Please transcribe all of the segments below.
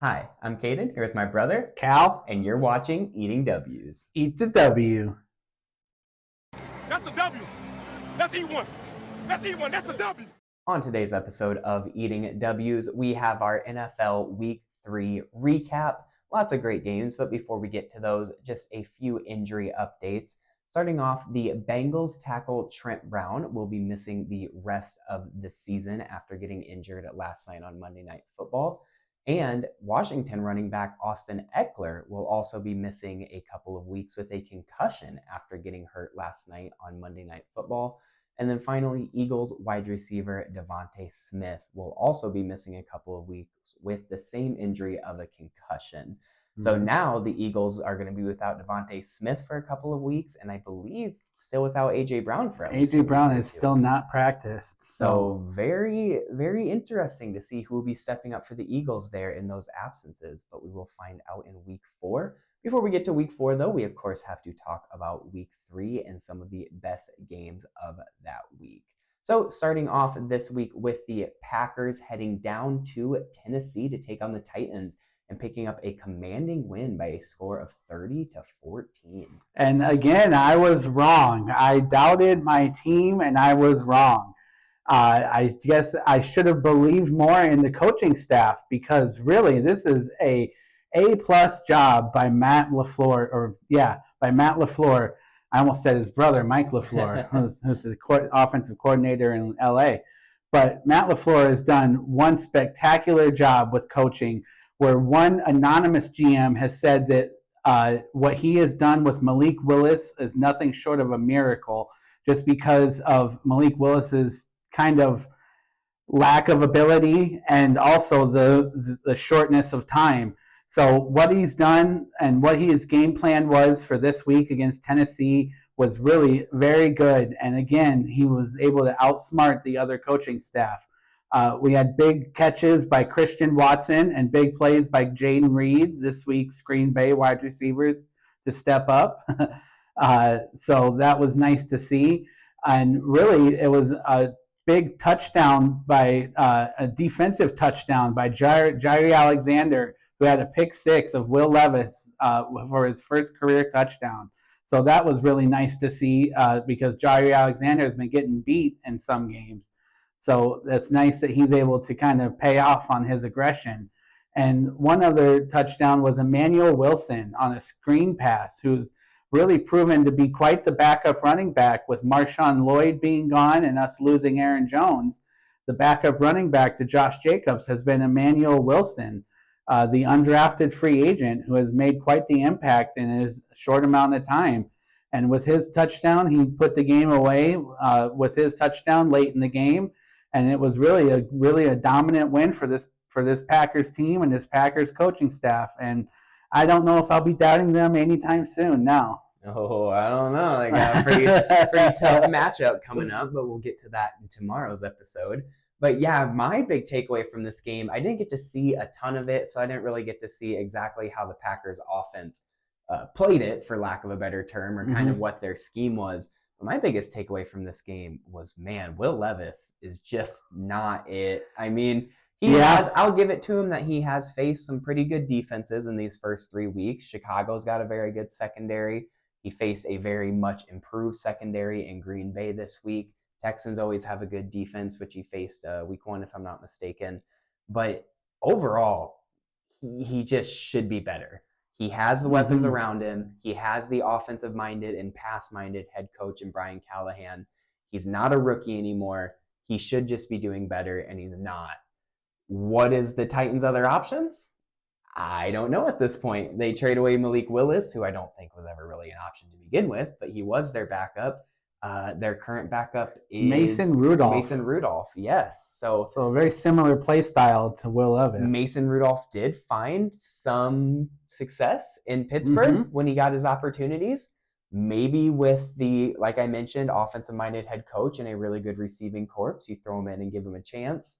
Hi, I'm Caden, here with my brother, Cal, and you're watching Eating W's. eat the W. That's a W. Let's eat one. Let's eat one. That's a W. On today's episode of Eating W's, we have our NFL Week 3 recap. Lots of great games, but before we get to those, just a few injury updates. Starting off, the Bengals tackle Trent Brown will be missing the rest of the season after getting injured last night on Monday Night Football. And Washington running back Austin Eckler will also be missing a couple of weeks with a concussion after getting hurt last night on Monday Night Football. And then finally, Eagles wide receiver Devontae Smith will also be missing a couple of weeks with the same injury of a concussion. So now the Eagles are going to be without Devontae Smith for a couple of weeks, and I believe still without A.J. Brown for at least A.J. Brown is still not practiced. So very, very interesting to see who will be stepping up for the Eagles there in those absences, but we will find out in Week 4. Before we get to Week 4, though, we of course have to talk about Week 3 and some of the best games of that week. So starting off this week with the Packers heading down to Tennessee to take on the Titans and picking up a commanding win by a score of 30-14. And again, I was wrong. I doubted my team, and I was wrong. I guess I should have believed more in the coaching staff because really this is a A-plus job by Matt LaFleur, by Matt LaFleur. I almost said his brother, Mike LaFleur, who's the offensive coordinator in LA. But Matt LaFleur has done one spectacular job with coaching where one anonymous GM has said that what he has done with Malik Willis is nothing short of a miracle just because of Malik Willis's kind of lack of ability and also the shortness of time. So what he's done and what his game plan was for this week against Tennessee was really very good. And again, he was able to outsmart the other coaching staff. We had big catches by Christian Watson and big plays by Jaden Reed, this week's Green Bay wide receivers, to step up. So that was nice to see. And really, it was a big touchdown a defensive touchdown by Jair Alexander, who had a pick six of Will Levis for his first career touchdown. So that was really nice to see because Jair Alexander has been getting beat in some games. So that's nice that he's able to kind of pay off on his aggression. And one other touchdown was Emmanuel Wilson on a screen pass, who's really proven to be quite the backup running back with Marshawn Lloyd being gone and us losing Aaron Jones. The backup running back to Josh Jacobs has been Emmanuel Wilson, the undrafted free agent who has made quite the impact in his short amount of time. And with his touchdown, he put the game away with his touchdown late in the game. And it was really a dominant win for this Packers team and this Packers coaching staff. And I don't know if I'll be doubting them anytime soon now. Oh, I don't know. They got a pretty tough matchup coming up, but we'll get to that in tomorrow's episode. But yeah, my big takeaway from this game, I didn't get to see a ton of it, so I didn't really get to see exactly how the Packers offense played it, for lack of a better term, or kind of what their scheme was. My biggest takeaway from this game was, man, Will Levis is just not it. I mean, I'll give it to him that he has faced some pretty good defenses in these first 3 weeks. Chicago's got a very good secondary. He faced a very much improved secondary in Green Bay this week. Texans always have a good defense, which he faced week 1, if I'm not mistaken. But overall, he just should be better. He has the weapons around him. He has the offensive-minded and pass-minded head coach in Brian Callahan. He's not a rookie anymore. He should just be doing better, and he's not. What is the Titans' other options? I don't know at this point. They trade away Malik Willis, who I don't think was ever really an option to begin with, but he was their backup. Their current backup is Mason Rudolph. Mason Rudolph, yes. So a very similar play style to Will Levis. Mason Rudolph did find some success in Pittsburgh when he got his opportunities. Maybe with the, like I mentioned, offensive-minded head coach and a really good receiving corps, you throw him in and give him a chance.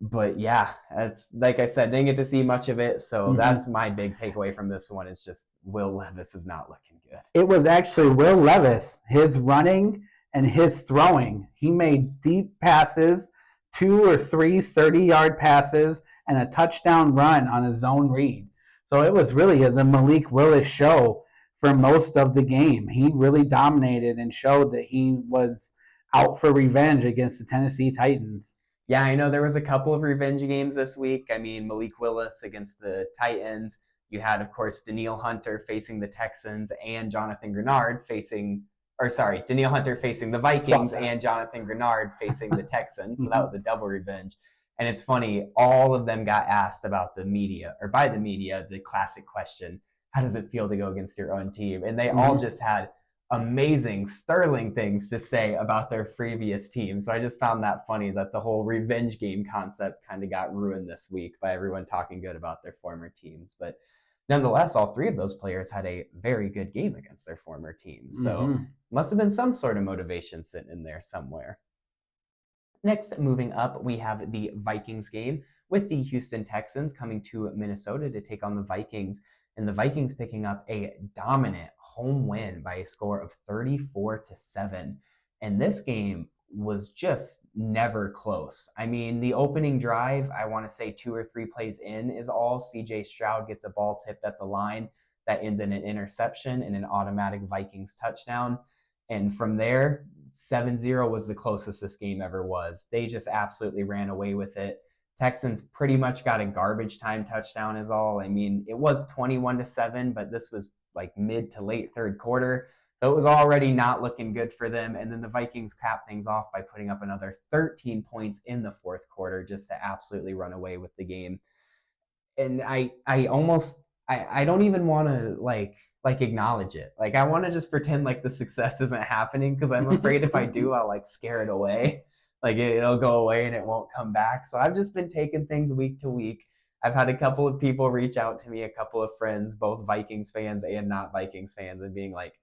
But yeah, it's like I said, didn't get to see much of it. So that's my big takeaway from this one, is just Will Levis is not looking good. It was actually Will Levis, his running and his throwing. He made deep passes, 2 or 3 30-yard passes, and a touchdown run on a zone read. So it was really the Malik Willis show for most of the game. He really dominated and showed that he was out for revenge against the Tennessee Titans. Yeah, I know there was a couple of revenge games this week. I mean, Malik Willis against the Titans. You had, of course, Danielle Hunter facing the Texans and Jonathan Grenard Danielle Hunter facing the Vikings and Jonathan Grenard facing the Texans. So that was a double revenge. And it's funny, all of them got asked about by the media, the classic question, how does it feel to go against your own team? And they all just had amazing, sterling things to say about their previous team. So I just found that funny that the whole revenge game concept kind of got ruined this week by everyone talking good about their former teams. But nonetheless, all three of those players had a very good game against their former teams. So must have been some sort of motivation sitting in there somewhere. Next, moving up, we have the Vikings game with the Houston Texans coming to Minnesota to take on the Vikings, and the Vikings picking up a dominant home win by a score of 34-7. And this game was just never close. I mean, the opening drive, I want to say 2 or 3 plays in is all. CJ Stroud gets a ball tipped at the line that ends in an interception and an automatic Vikings touchdown. And from there, 7-0 was the closest this game ever was. They just absolutely ran away with it. Texans pretty much got a garbage time touchdown is all. I mean, it was 21-7, but this was like mid to late third quarter. So it was already not looking good for them. And then the Vikings capped things off by putting up another 13 points in the fourth quarter just to absolutely run away with the game. And I don't even want to like acknowledge it. Like I want to just pretend like the success isn't happening because I'm afraid if I do, I'll like scare it away. Like it'll go away and it won't come back. So I've just been taking things week to week. I've had a couple of people reach out to me, a couple of friends, both Vikings fans and not Vikings fans, and being like,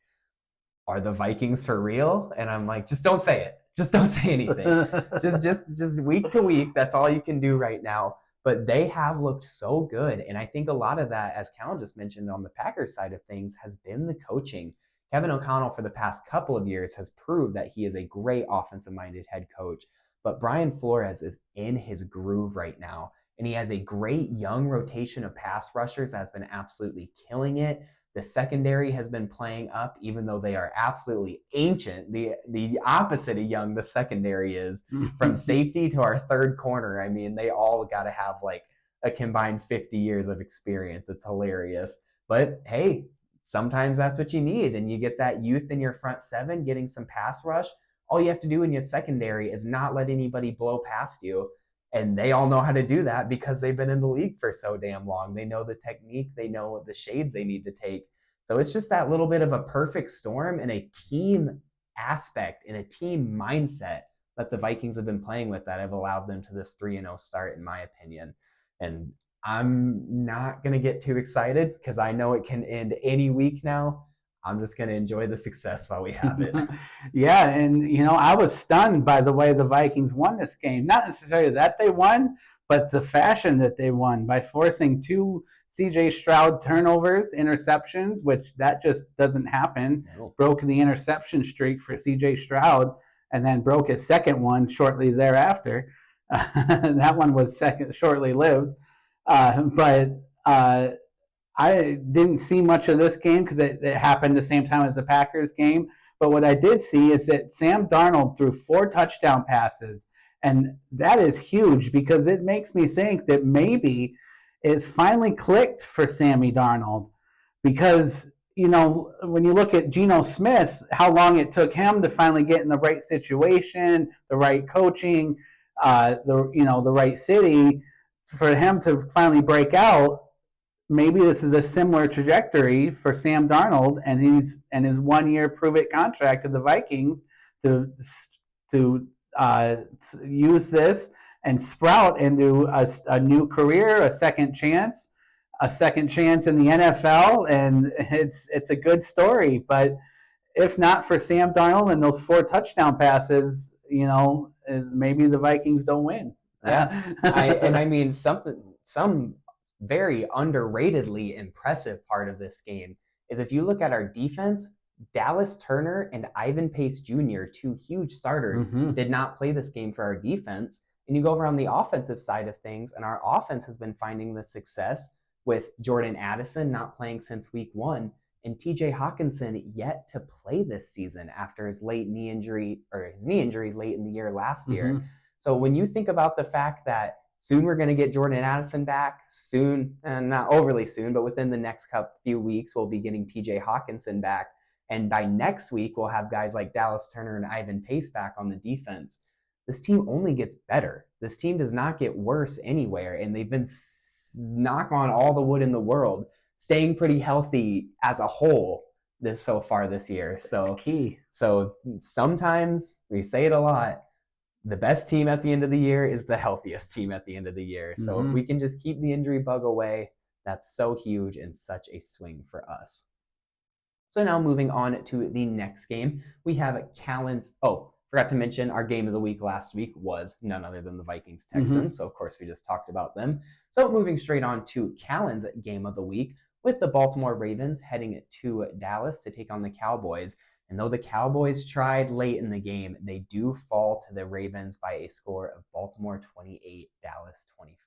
are the Vikings for real? And I'm like, just don't say it. Just don't say anything. just week to week. That's all you can do right now. But they have looked so good. And I think a lot of that, as Callan just mentioned on the Packers side of things, has been the coaching. Kevin O'Connell for the past couple of years has proved that he is a great offensive-minded head coach. But Brian Flores is in his groove right now. And he has a great young rotation of pass rushers that has been absolutely killing it. The secondary has been playing up, even though they are absolutely ancient. The opposite of young the secondary is. From safety to our third corner, I mean, they all got to have like a combined 50 years of experience. It's hilarious. But hey, sometimes that's what you need. And you get that youth in your front seven getting some pass rush. All you have to do in your secondary is not let anybody blow past you. And they all know how to do that because they've been in the league for so damn long. They know the technique. They know the shades they need to take. So it's just that little bit of a perfect storm and a team aspect and a team mindset that the Vikings have been playing with that have allowed them to this 3-0 start, in my opinion. And I'm not going to get too excited because I know it can end any week now. I'm just going to enjoy the success while we have it. Yeah, and, you know, I was stunned by the way the Vikings won this game. Not necessarily that they won, but the fashion that they won by forcing 2 CJ Stroud turnovers, interceptions, which that just doesn't happen. No. Broke the interception streak for CJ Stroud and then broke his second one shortly thereafter. That one was shortly lived. But I didn't see much of this game because it happened the same time as the Packers game. But what I did see is that Sam Darnold threw 4 touchdown passes. And that is huge because it makes me think that maybe it's finally clicked for Sammy Darnold. Because, you know, when you look at Geno Smith, how long it took him to finally get in the right situation, the right coaching, the right city, for him to finally break out. Maybe this is a similar trajectory for Sam Darnold and his 1-year prove-it contract to the Vikings to use this and sprout into a new career, a second chance in the NFL, and it's a good story. But if not for Sam Darnold and those 4 touchdown passes, you know, maybe the Vikings don't win. Yeah, I mean some very underratedly impressive part of this game is if you look at our defense, Dallas Turner and Ivan Pace Jr., 2 huge starters, did not play this game for our defense. And you go over on the offensive side of things, and our offense has been finding the success with Jordan Addison not playing since week 1 and TJ Hawkinson yet to play this season after his knee injury late in the year last year. So when you think about the fact that soon we're going to get Jordan Addison back, soon, and not overly soon, but within the next few weeks, we'll be getting TJ Hawkinson back. And by next week, we'll have guys like Dallas Turner and Ivan Pace back on the defense. This team only gets better. This team does not get worse anywhere. And they've been, knock on all the wood in the world, staying pretty healthy as a whole so far this year. So it's key. So sometimes we say it a lot. The best team at the end of the year is the healthiest team at the end of the year. So if we can just keep the injury bug away, that's so huge and such a swing for us. So now moving on to the next game, we have Callan's. Oh, forgot to mention our game of the week last week was none other than the Vikings-Texans. So of course we just talked about them. So moving straight on to Callan's game of the week with the Baltimore Ravens heading to Dallas to take on the Cowboys. And though the Cowboys tried late in the game, they do fall to the Ravens by a score of Baltimore 28, Dallas 25.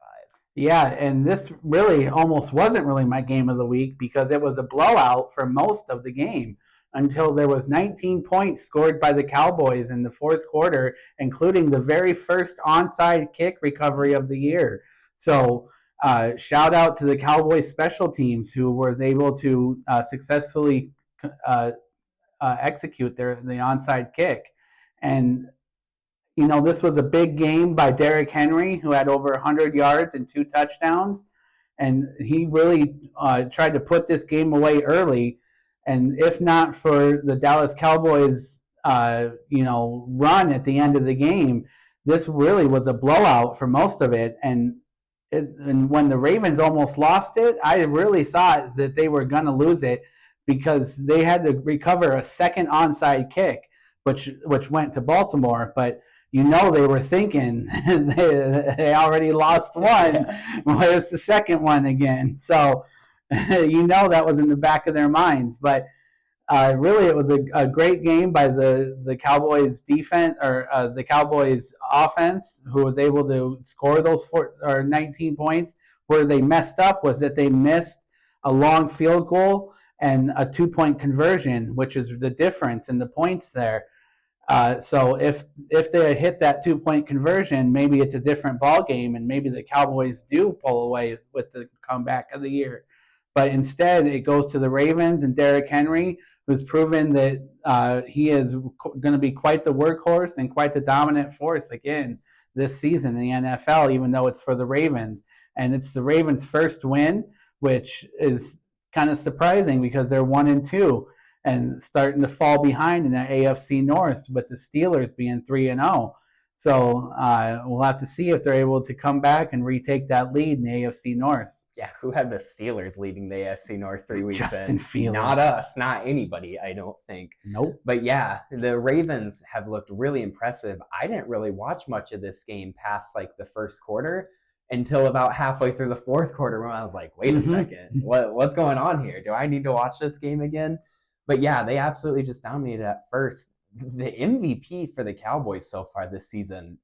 Yeah, and this really almost wasn't really my game of the week because it was a blowout for most of the game until there was 19 points scored by the Cowboys in the fourth quarter, including the very first onside kick recovery of the year. So shout out to the Cowboys special teams who was able to successfully execute the onside kick. And this was a big game by Derrick Henry, who had over 100 yards and 2 touchdowns. And he really tried to put this game away early. And if not for the Dallas Cowboys, run at the end of the game, this really was a blowout for most of it. And when the Ravens almost lost it, I really thought that they were going to lose it because they had to recover a second onside kick, which went to Baltimore. But they were thinking they already lost one. Where's the second one again? So that was in the back of their minds. But really, it was a great game by the Cowboys defense or the Cowboys offense, who was able to score those 19 points. Where they messed up was that they missed a long field goal and a 2-point conversion, which is the difference in the points there. So if they had hit that 2-point conversion, maybe it's a different ball game, and maybe the Cowboys do pull away with the comeback of the year. But instead, it goes to the Ravens and Derrick Henry, who's proven that he is going to be quite the workhorse and quite the dominant force again this season in the NFL, even though it's for the Ravens. And it's the Ravens' first win, which is kind of surprising because they're 1-2. And starting to fall behind in the AFC North with the Steelers being 3-0. So we'll have to see if they're able to come back and retake that lead in the AFC North. Yeah, who had the Steelers leading the AFC North 3 weeks Justin in? Fields. Not us, not anybody, I don't think. Nope. But yeah, the Ravens have looked really impressive. I didn't really watch much of this game past the first quarter until about halfway through the fourth quarter when I was like, wait a second, what's going on here? Do I need to watch this game again? But yeah, they absolutely just dominated at first. The MVP for the Cowboys so far this season,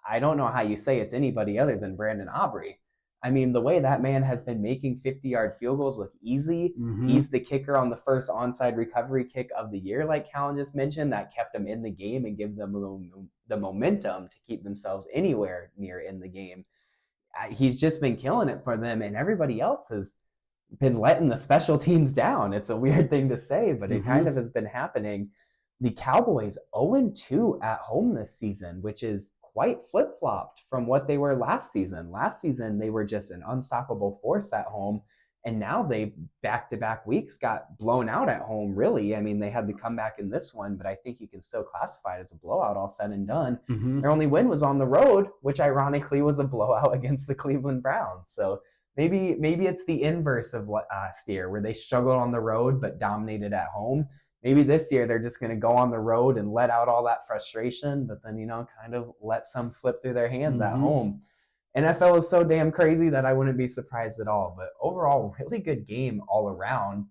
I don't know how you say it's anybody other than Brandon Aubrey. I mean, the way that man has been making 50-yard field goals look easy. He's the kicker on the first onside recovery kick of the year, like Callan just mentioned, that kept them in the game and gave them the momentum to keep themselves anywhere near in the game. He's just been killing it for them, and everybody else has been letting the special teams down. It's a weird thing to say, but it kind of has been happening. The Cowboys 0-2 at home this season, which is quite flip-flopped from what they were last season. Last season, they were just an unstoppable force at home, and now they back-to-back weeks got blown out at home, really. I mean, they had the comeback in this one, but I think you can still classify it as a blowout all said and done. Their only win was on the road, which ironically was a blowout against the Cleveland Browns. So maybe it's the inverse of last year, where they struggled on the road but dominated at home. Maybe this year they're just going to go on the road and let out all that frustration, but then, kind of let some slip through their hands at home. NFL is so damn crazy that I wouldn't be surprised at all. But overall, really good game all around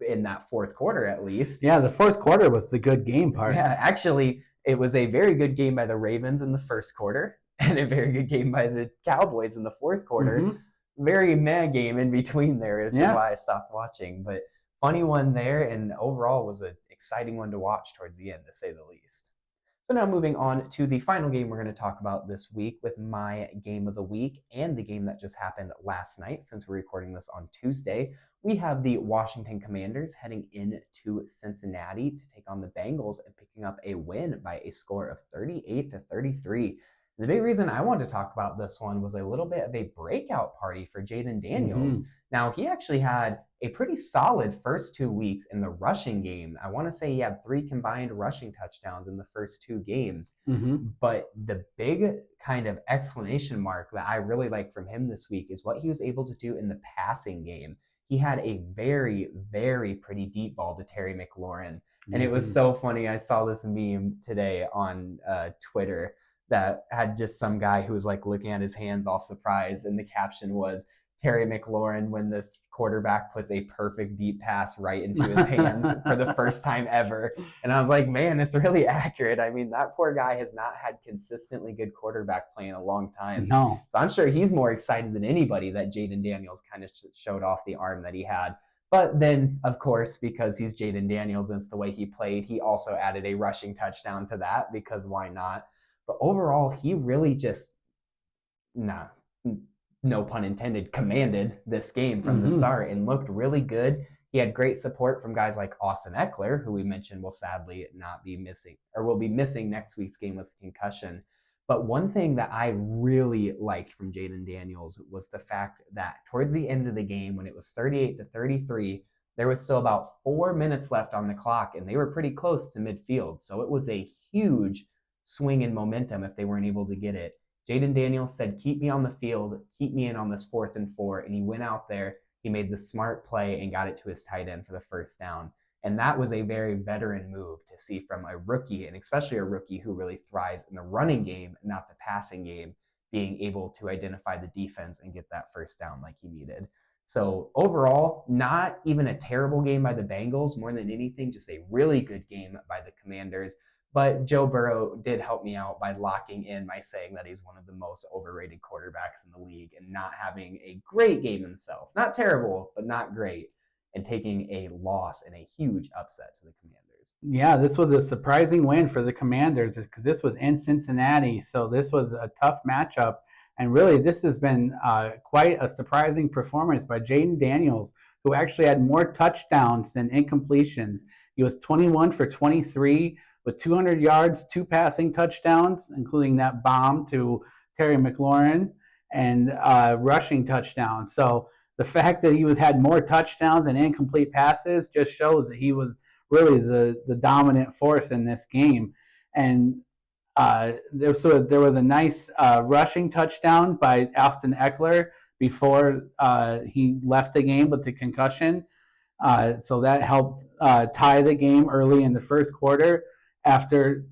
in that fourth quarter, at least. Yeah, the fourth quarter was the good game part. Yeah, actually, it was a very good game by the Ravens in the first quarter. and a very good game by the Cowboys in the fourth quarter. Mm-hmm. Very meh game in between there, which Yeah. is why I stopped watching. But funny one there, and overall was an exciting one to watch towards the end, to say the least. So now moving on to the final game we're going to talk about this week with my game of the week and the game that just happened last night. Since we're recording this on Tuesday, we have the Washington Commanders heading into Cincinnati to take on the Bengals and picking up a win by a score of 38-33. The big reason I wanted to talk about this one was a little bit of a breakout party for Jaden Daniels. Mm-hmm. Now, he actually had a pretty solid first 2 weeks in the rushing game. I want to say he had 3 combined rushing touchdowns in the first 2 games. Mm-hmm. But the big kind of exclamation mark that I really like from him this week is what he was able to do in the passing game. He had a very, very pretty deep ball to Terry McLaurin. And it was so funny. I saw this meme today on Twitter that had just some guy who was like looking at his hands all surprised. And the caption was, Terry McLaurin when the quarterback puts a perfect deep pass right into his hands for the first time ever. And I was like, man, it's really accurate. I mean, that poor guy has not had consistently good quarterback play in a long time. No. So I'm sure he's more excited than anybody that Jaden Daniels kind of showed off the arm that he had. But then, of course, because he's Jaden Daniels and it's the way he played, he also added a rushing touchdown to that, because why not? But overall, he really just, no pun intended, commanded this game from the start and looked really good. He had great support from guys like Austin Eckler, who we mentioned will sadly not be missing, or will be missing next week's game with concussion. But one thing that I really liked from Jaden Daniels was the fact that towards the end of the game, when it was 38-33, there was still about 4 minutes left on the clock, and they were pretty close to midfield. So it was a huge swing in momentum if they weren't able to get it. Jaden Daniels said, keep me on the field, keep me in on this 4th and 4. And he went out there, he made the smart play and got it to his tight end for the first down. And that was a very veteran move to see from a rookie, and especially a rookie who really thrives in the running game, not the passing game, being able to identify the defense and get that first down like he needed. So overall, not even a terrible game by the Bengals. More than anything, just a really good game by the Commanders. But Joe Burrow did help me out by locking in by saying that he's one of the most overrated quarterbacks in the league and not having a great game himself. Not terrible, but not great. And taking a loss and a huge upset to the Commanders. Yeah, this was a surprising win for the Commanders because this was in Cincinnati. So this was a tough matchup. And really, this has been quite a surprising performance by Jaden Daniels, who actually had more touchdowns than incompletions. He was 21 for 23 with 200 yards, 2 passing touchdowns, including that bomb to Terry McLaurin, and rushing touchdowns. So the fact that he had more touchdowns and incomplete passes just shows that he was really the dominant force in this game. And there was a nice rushing touchdown by Austin Eckler before he left the game with the concussion. So that helped tie the game early in the first quarter after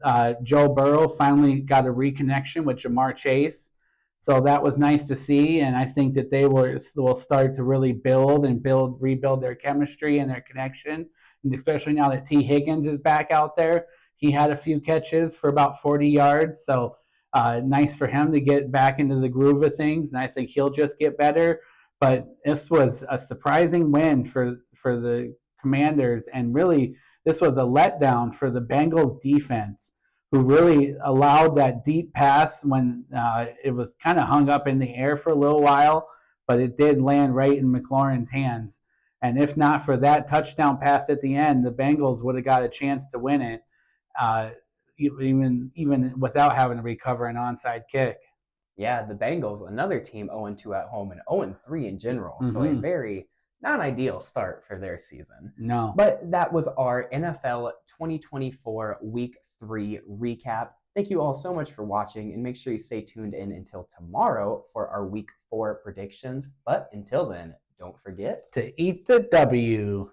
Joe Burrow finally got a reconnection with Jamar Chase. So that was nice to see, and I think that they will start to really rebuild their chemistry and their connection, and especially now that T. Higgins is back out there. He had a few catches for about 40 yards, so nice for him to get back into the groove of things, and I think he'll just get better. But this was a surprising win for the Commanders, and really this was a letdown for the Bengals defense, who really allowed that deep pass when it was kind of hung up in the air for a little while, but it did land right in McLaurin's hands. And if not for that touchdown pass at the end, the Bengals would have got a chance to win it, even without having to recover an onside kick. Yeah, the Bengals, another team 0-2 at home and 0-3 in general. So a very not ideal start for their season. No. But that was our NFL 2024 Week 3 recap. Thank you all so much for watching, and make sure you stay tuned in until tomorrow for our Week 4 predictions. But until then, don't forget to eat the W.